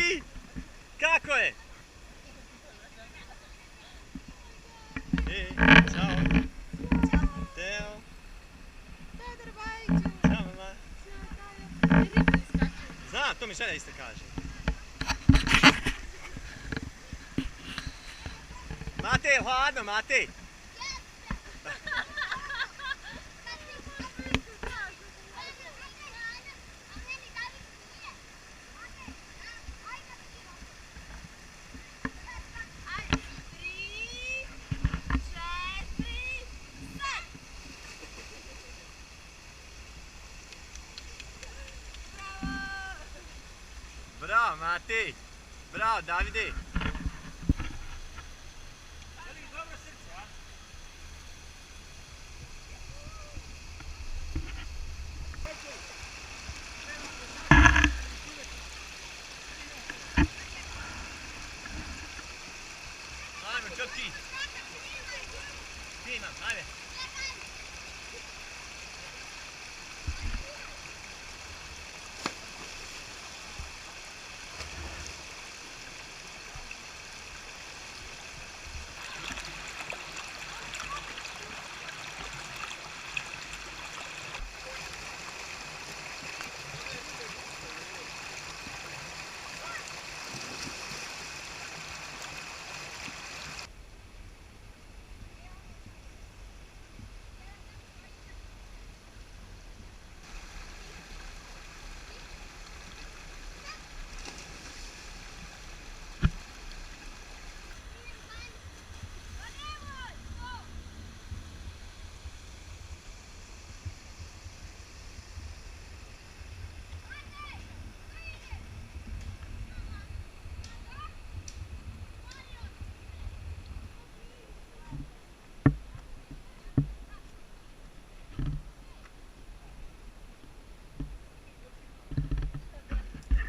Mati! Kako je? Ćao. Teo. Ćao mama. Znam, to mi žena isto kaže. Mate, je hladno, Mate! Bravo, Mati! Bravo, Davide! Ajmo, čo ti? Ti imam, ajde!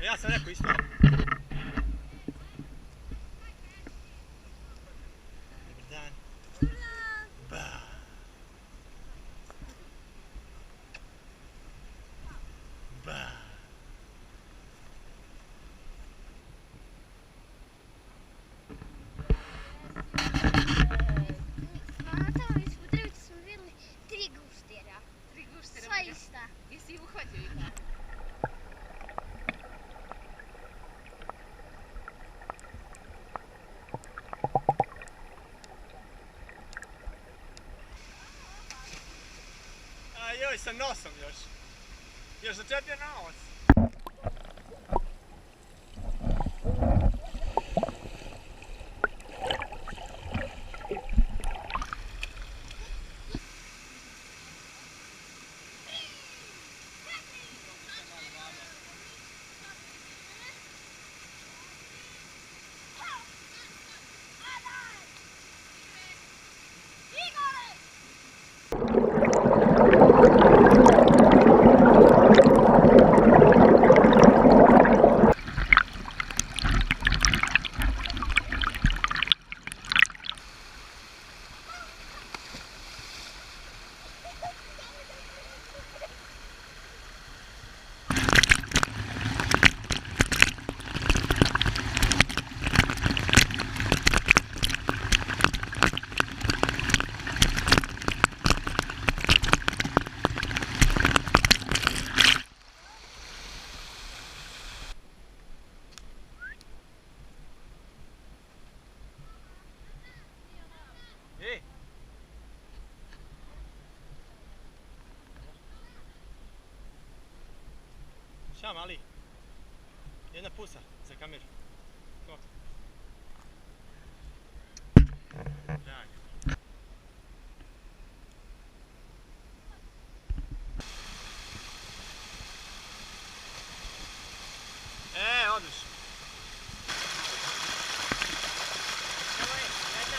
Ja sam rekao isto. Dobar dan. Ba. Ba. Tamo iz Budrevice smo vidjeli 3 guštera. 3 guštera? Sva ista. Jesi ih uhvatio ih? A joj, sa nosom još. Još začepio nos. Šta mali? Jedna pusa za kameru. Ko? Tak. Odlično. Evo je, jedna.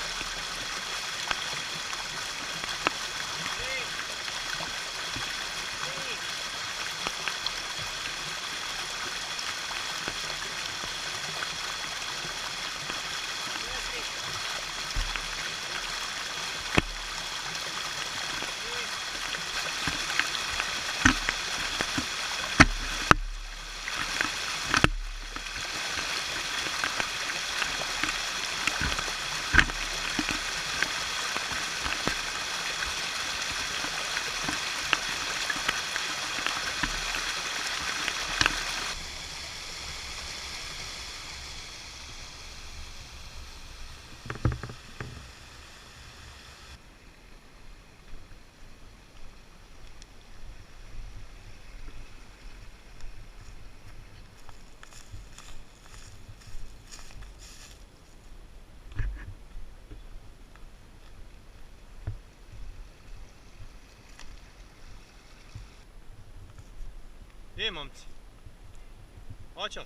momci. Hoće li?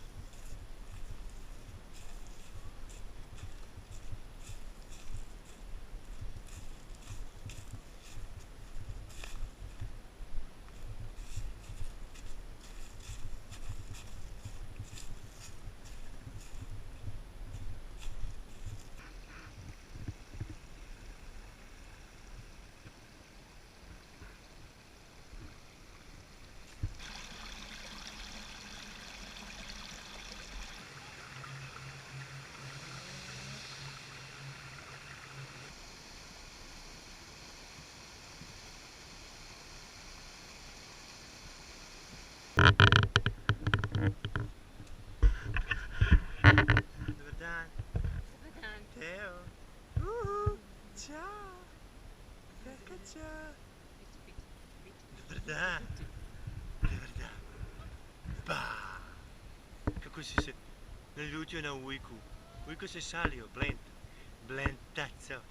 Dobar dan. Dobar dan. Teo. Ćao. Kaka ćao. Dobar dan. Dobar dan. Ba. Kako si se naljutio na ujku. Ujko se šalio, blent. Blentaco.